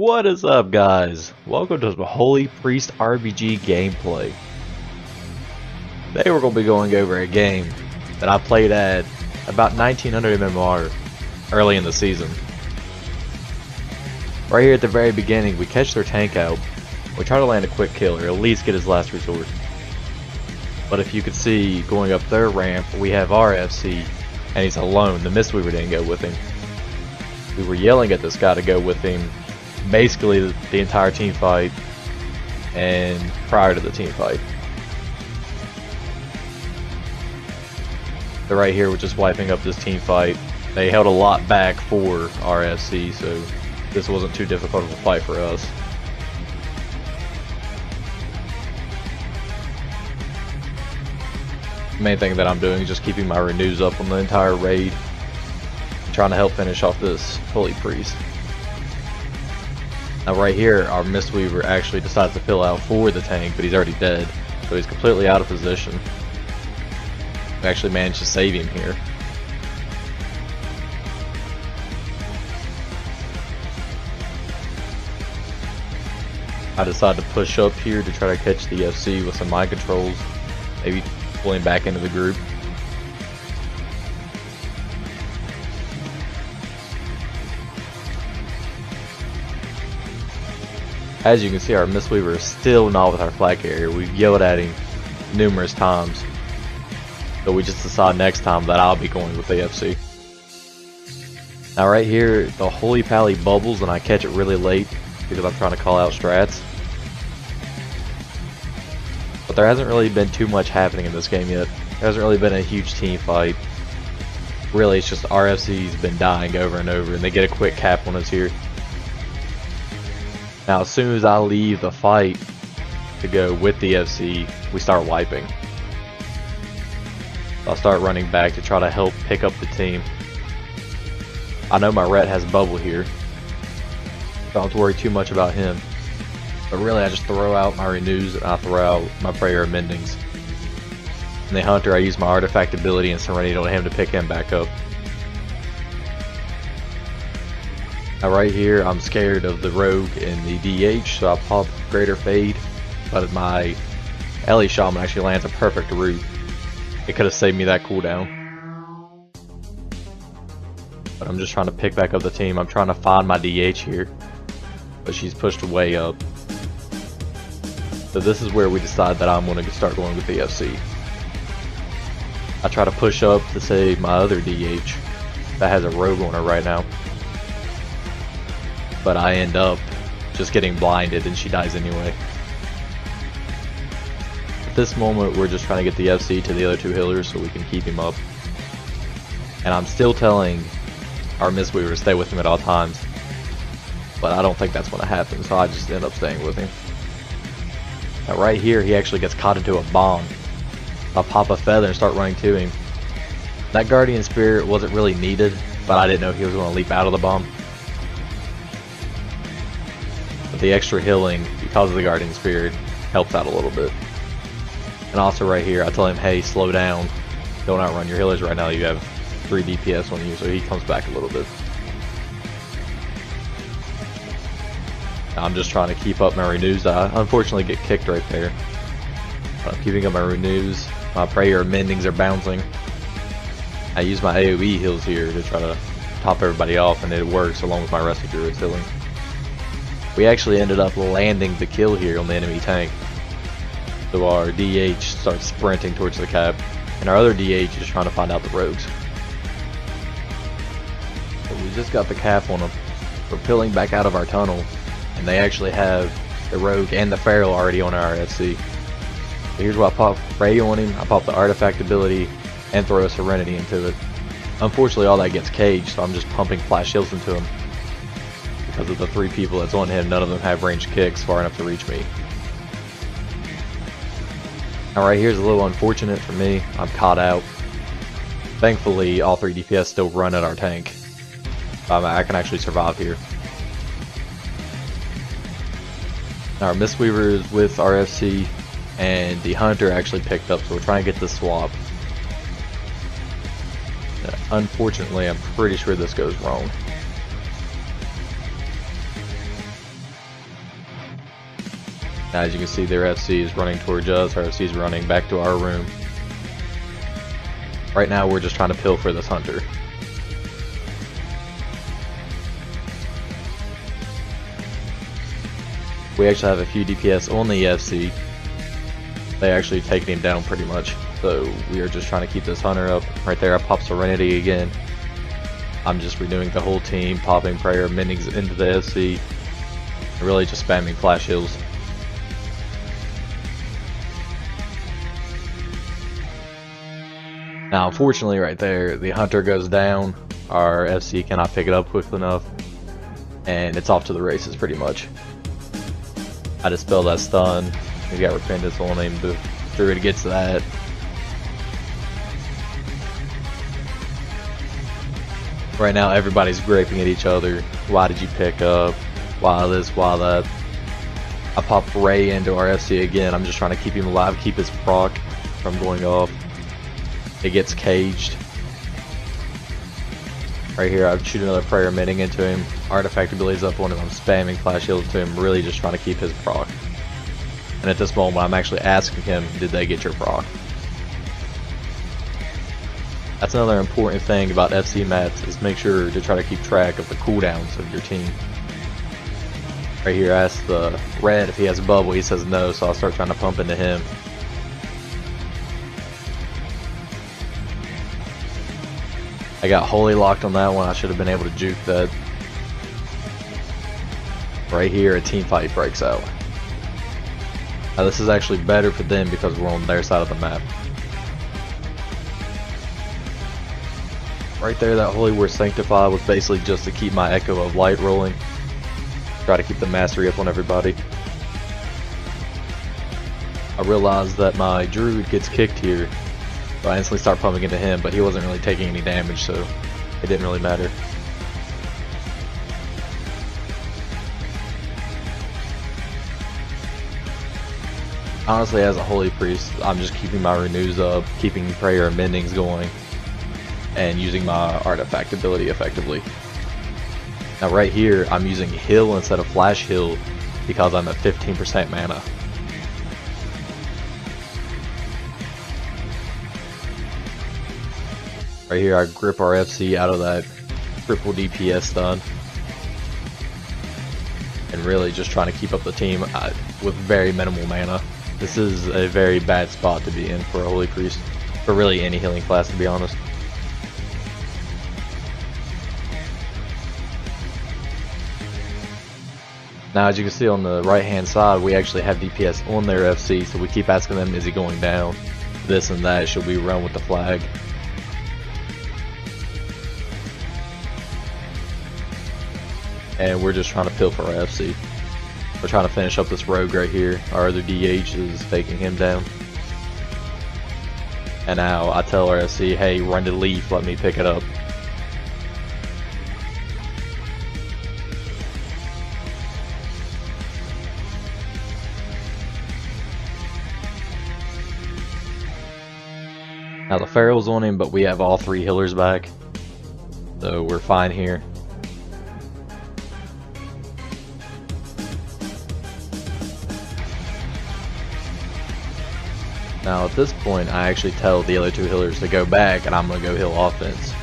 What is up, guys? Welcome to the Holy Priest RBG gameplay. Today we're going to be going over a game that I played at about 1900 MMR early in the season. Right here at the very beginning, we catch their tank out. We try to land a quick kill, or at least get his last resort. But if you could see, going up their ramp, we have our FC, and he's alone. The Mistweaver didn't go with him. We were yelling at this guy to go with him basically the entire team fight and prior to the team fight. They're right here, we're just wiping up this team fight. They held a lot back for RFC, so this wasn't too difficult of a fight for us. The main thing that I'm doing is just keeping my renews up on the entire raid, trying to help finish off this Holy Priest. Now right here, our Mistweaver actually decides to fill out for the tank, but he's already dead, so he's completely out of position. We actually managed to save him here. I decided to push up here to try to catch the FC with some mind controls, maybe pull him back into the group. As you can see, our Mistweaver is still not with our flag carrier. We've yelled at him numerous times. So we just decided next time that I'll be going with the FC. Now right here, the Holy Pally bubbles and I catch it really late because I'm trying to call out strats. But there hasn't really been too much happening in this game yet. There hasn't really been a huge team fight. Really, it's just RFC's been dying over and over, and they get a quick cap on us here. Now as soon as I leave the fight to go with the FC, we start wiping. I'll start running back to try to help pick up the team. I know my ret has bubble here, so I don't have to worry too much about him. But really I just throw out my renews and I throw out my prayer of mendings. And the hunter, I use my artifact ability and serenity on him to pick him back up. Now right here, I'm scared of the rogue and the DH, so I pop Greater Fade, but my Ellie Shaman actually lands a perfect root. It could have saved me that cooldown. But I'm just trying to pick back up the team. I'm trying to find my DH here, but she's pushed way up. So this is where we decide that I'm going to start going with the FC. I try to push up to save my other DH that has a rogue on her right now. But I end up just getting blinded and she dies anyway. At this moment we're just trying to get the FC to the other two healers so we can keep him up. And I'm still telling our Mistweaver to stay with him at all times. But I don't think that's going to happen, so I just end up staying with him. Now right here he actually gets caught into a bomb. I'll pop a feather and start running to him. That Guardian Spirit wasn't really needed, but I didn't know he was going to leap out of the bomb. The extra healing because of the Guardian Spirit helps out a little bit. And also right here I tell him, hey, slow down, don't outrun your healers right now, you have 3 DPS on you, so he comes back a little bit. I'm just trying to keep up my renews. I unfortunately get kicked right there. I'm keeping up my renews. My prayer mendings are bouncing. I use my AoE heals here to try to top everybody off, and it works along with my rest of druid's healing. We actually ended up landing the kill here on the enemy tank. So our DH starts sprinting towards the cap, and our other DH is trying to find out the rogues. So we just got the cap on them. We're peeling back out of our tunnel, and they actually have the rogue and the feral already on our FC. So here's where I pop Ray on him, I pop the artifact ability, and throw a Serenity into it. Unfortunately all that gets caged, so I'm just pumping flash shields into him. Because of the 3 people that's on him, none of them have ranged kicks far enough to reach me. Now right here is a little unfortunate for me. I'm caught out. Thankfully, all 3 DPS still run at our tank. I can actually survive here. Now our Mistweaver is with RFC, and the Hunter actually picked up, so we're trying to get this swap. Unfortunately, I'm pretty sure this goes wrong. Now, as you can see, their FC is running towards us. Our FC is running back to our room. Right now, we're just trying to pilfer this hunter. We actually have a few DPS on the FC. They actually taken him down pretty much. So we are just trying to keep this hunter up. Right there, I pop Serenity again. I'm just renewing the whole team, popping prayer mendings into the FC. Really just spamming flash heals. Now, unfortunately, right there, the hunter goes down. Our FC cannot pick it up quick enough, and it's off to the races pretty much. I dispel that stun. We got Repentance on him. The Druid gets that. Right now, everybody's graping at each other. Why did you pick up? Why this? Why that? I pop Ray into our FC again. I'm just trying to keep him alive, keep his proc from going off. It gets caged. Right here, I shoot another prayer mending into him. Artifact abilities up on him. I'm spamming flash heals to him, really just trying to keep his proc. And at this moment, I'm actually asking him, did they get your proc? That's another important thing about FC maps, is make sure to try to keep track of the cooldowns of your team. Right here, I ask the red if he has a bubble. He says no, so I'll start trying to pump into him. I got holy locked on that one. I should have been able to juke that. Right here, a team fight breaks out. Now this is actually better for them because we're on their side of the map. Right there, that Holy War Sanctified was basically just to keep my Echo of Light rolling. Try to keep the mastery up on everybody. I realized that my Druid gets kicked here, so I instantly start pumping into him, but he wasn't really taking any damage, so it didn't really matter. Honestly, as a Holy Priest, I'm just keeping my renews up, keeping prayer and mendings going, and using my artifact ability effectively. Now right here, I'm using heal instead of flash heal because I'm at 15% mana. Right here, I grip our FC out of that triple DPS stun. And really just trying to keep up the team with very minimal mana. This is a very bad spot to be in for a Holy Priest, for really any healing class, to be honest. Now, as you can see on the right hand side, we actually have DPS on their FC, so we keep asking them, is he going down? This and that, should we run with the flag? And we're just trying to pilfer our FC. We're trying to finish up this rogue right here. Our other DH is taking him down. And now I tell our FC, hey, run to leaf, let me pick it up. Now the Pharaoh's on him, but we have all three healers back. So we're fine here. Now at this point, I actually tell the other two healers to go back, and I'm going to go heal offense.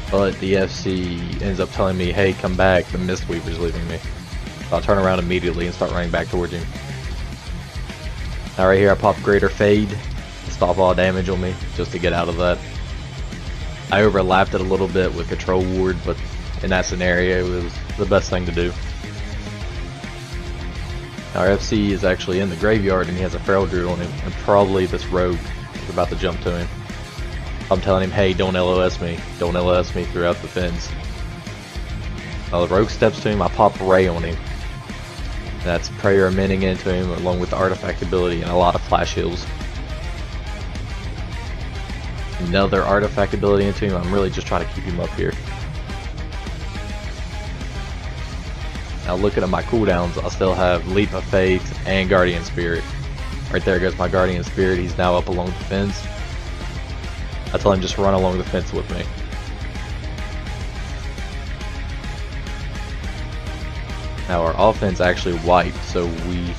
But the FC ends up telling me, hey, come back, the Mistweaver's leaving me. So I'll turn around immediately and start running back towards him. Now right here, I pop Greater Fade to stop all damage on me, just to get out of that. I overlapped it a little bit with Control Ward, but in that scenario, it was the best thing to do. Our FC is actually in the graveyard, and he has a Feral Druid on him, and probably this Rogue is about to jump to him. I'm telling him, hey, don't LOS me. Don't LOS me throughout the fence. Now the Rogue steps to him, I pop Ray on him. That's Prayer Mending into him, along with the Artifact ability and a lot of flash heals. Another Artifact ability into him. I'm really just trying to keep him up here. Now looking at my cooldowns, I still have Leap of Faith and Guardian Spirit. Right there goes my Guardian Spirit. He's now up along the fence. I tell him just run along the fence with me. Now our offense actually wiped, so we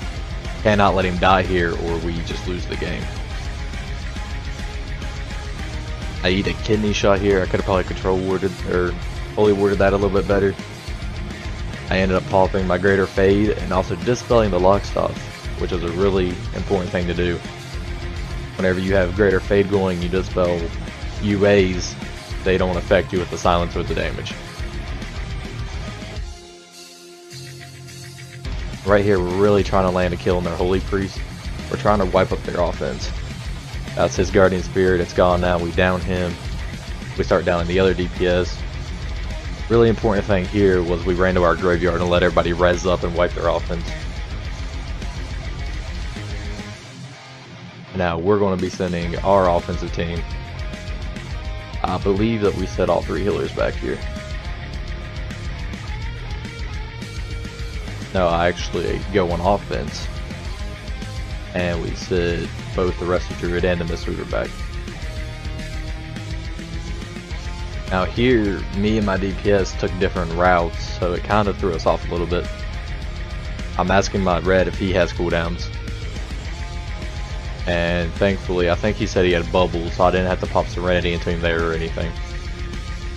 cannot let him die here or we just lose the game. I eat a kidney shot here. I could have probably control warded or holy warded that a little bit better. I ended up popping my greater fade and also dispelling the lock stop, which is a really important thing to do. Whenever you have greater fade going, you dispel UAs. They don't affect you with the silence or the damage. Right here, we're really trying to land a kill on their Holy Priest. We're trying to wipe up their offense. That's his Guardian Spirit. It's gone now. We down him. We start downing the other DPS. Really important thing here was we ran to our graveyard and let everybody res up and wipe their offense. Now we're going to be sending our offensive team. I believe that we set all 3 healers back here. No, I actually go on offense. And we set both the Rescue Druid and the Mistweaver back. Now here, me and my DPS took different routes, so it kind of threw us off a little bit. I'm asking my red if he has cooldowns. And thankfully, I think he said he had bubbles, so I didn't have to pop Serenity into him there or anything.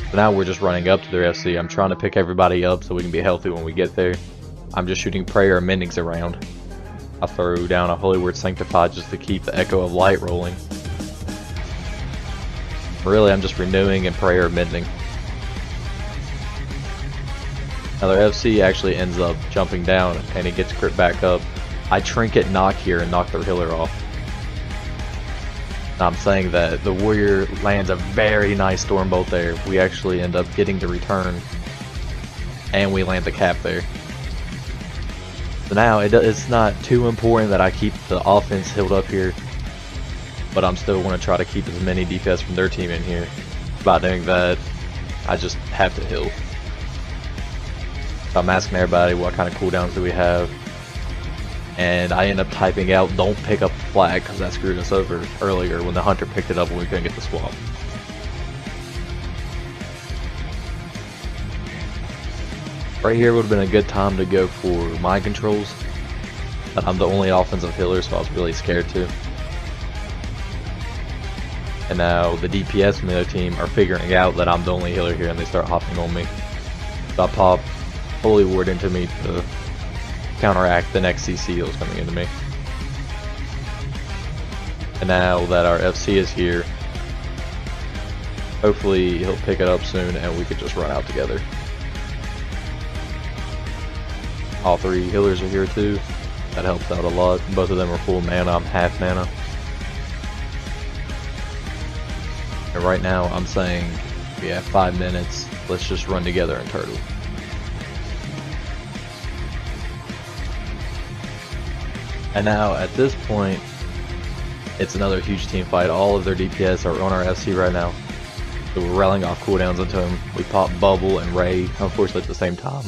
So now we're just running up to their FC. I'm trying to pick everybody up so we can be healthy when we get there. I'm just shooting prayer and mendings around. I throw down a Holy Word Sanctified just to keep the Echo of Light rolling. Really, I'm just renewing and prayer and mending. Now their FC actually ends up jumping down and he gets crit back up. I trinket knock here and knock their healer off. Now I'm saying that the warrior lands a very nice Stormbolt there. We actually end up getting the return and we land the cap there. So now it's not too important that I keep the offense healed up here, but I'm still going to try to keep as many DPS from their team in here. By doing that, I just have to heal. So I'm asking everybody what kind of cooldowns do we have, and I end up typing out don't pick up the flag because that screwed us over earlier when the hunter picked it up and we couldn't get the swap. Right here would have been a good time to go for mind controls, but I'm the only offensive healer, so I was really scared to. And now the DPS from the other team are figuring out that I'm the only healer here and they start hopping on me. So I pop Holy Ward into me to counteract the next CC that was coming into me. And now that our FC is here, hopefully he'll pick it up soon and we could just run out together. All 3 healers are here too. That helps out a lot. Both of them are full mana, I'm half mana. And right now I'm saying we have 5 minutes. Let's just run together and turtle. And now at this point, it's another huge team fight. All of their DPS are on our FC right now. So we're rallying off cooldowns into him. We pop Bubble and Ray, unfortunately at the same time.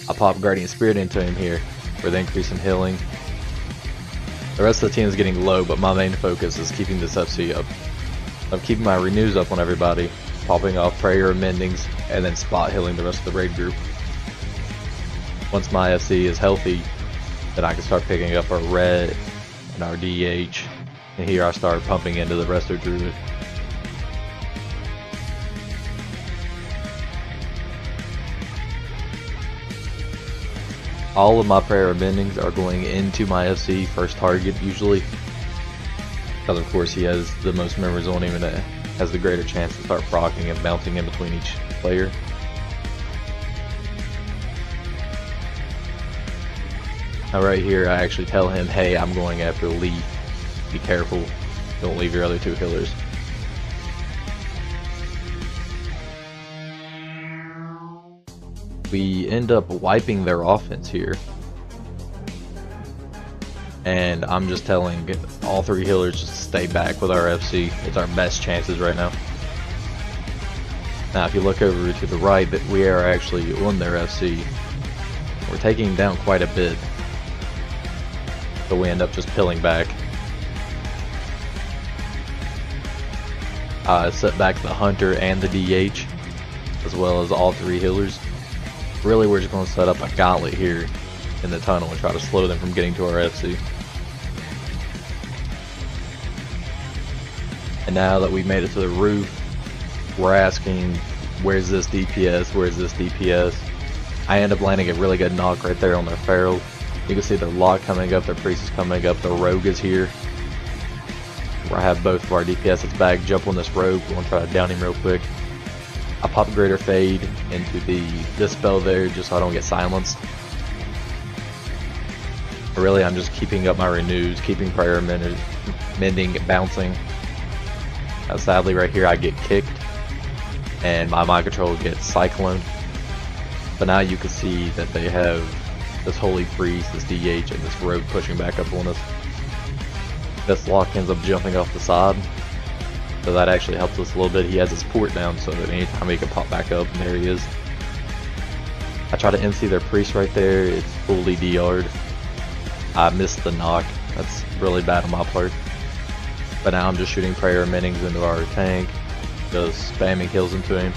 I pop Guardian Spirit into him here for the increase in healing. The rest of the team is getting low, but my main focus is keeping this FC up. I'm keeping my renews up on everybody, popping off prayer and mendings, and then spot healing the rest of the raid group. Once my FC is healthy, then I can start picking up our red and our DH, and here I start pumping into the rest of Druid. All of my prayer and mendings are going into my FC first target usually, because of course he has the most members on him and it has the greater chance to start proccing and bouncing in between each player. Now right here I actually tell him, hey, I'm going after Leaf, be careful, don't leave your other 2 healers. We end up wiping their offense here. And I'm just telling all 3 healers just to stay back with our FC. It's our best chances right now. Now if you look over to the right, that we are actually on their FC. We're taking down quite a bit. So we end up just pilling back. set back the Hunter and the DH, as well as all 3 healers. Really, we're just going to set up a gauntlet here in the tunnel and try to slow them from getting to our FC. And now that we've made it to the roof, we're asking, where's this DPS, where's this DPS? I end up landing a really good knock right there on their Feral. You can see their Lock coming up, their Priest is coming up, their Rogue is here. Where I have both of our DPS's back, jump on this Rogue, we're going to try to down him real quick. I pop Greater Fade into the Dispel there just so I don't get silenced. But really, I'm just keeping up my renews, keeping prayer mending, bouncing. Sadly, right here I get kicked, and my mind control gets cycloned. But now you can see that they have this Holy Priest, this DH, and this Rogue pushing back up on us. This Lock ends up jumping off the side, so that actually helps us a little bit. He has his port down, so that anytime he can pop back up, and there he is. I try to NC their Priest right there, it's fully DR'd. I missed the knock, that's really bad on my part. But now I'm just shooting prayer mendings into our tank, just spamming kills into him.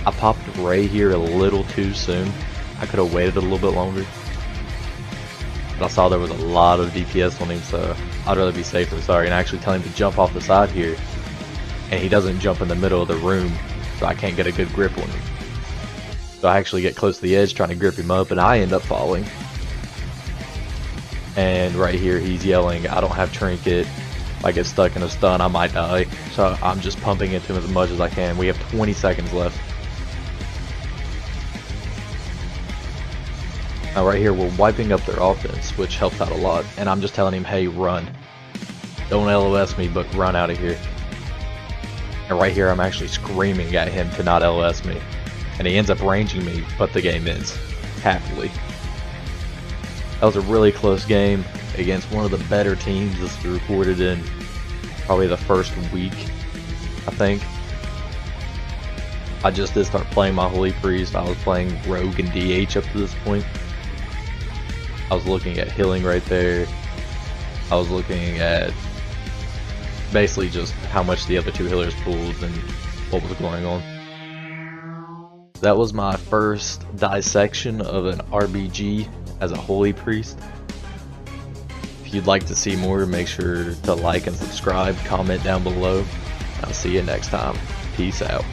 I popped Ray here a little too soon. I could have waited a little bit longer. But I saw there was a lot of DPS on him, so I'd rather be safe than sorry. And I actually tell him to jump off the side here, and he doesn't jump in the middle of the room, so I can't get a good grip on him. So I actually get close to the edge trying to grip him up, and I end up falling. And right here he's yelling, I don't have trinket. If I get stuck in a stun, I might die. So I'm just pumping into him as much as I can. We have 20 seconds left. Now right here we're wiping up their offense, which helps out a lot. And I'm just telling him, hey, run. Don't LOS me, but run out of here. And right here I'm actually screaming at him to not LOS me. And he ends up ranging me, but the game ends. Happily. That was a really close game against one of the better teams that's reported in probably the first week, I think. I just did start playing my Holy Priest. I was playing Rogue and DH up to this point. I was looking at healing right there. I was looking at basically just how much the other 2 healers pulled and what was going on. That was my first dissection of an RBG as a Holy Priest. If you'd like to see more, make sure to like and subscribe, comment down below. I'll see you next time. Peace out.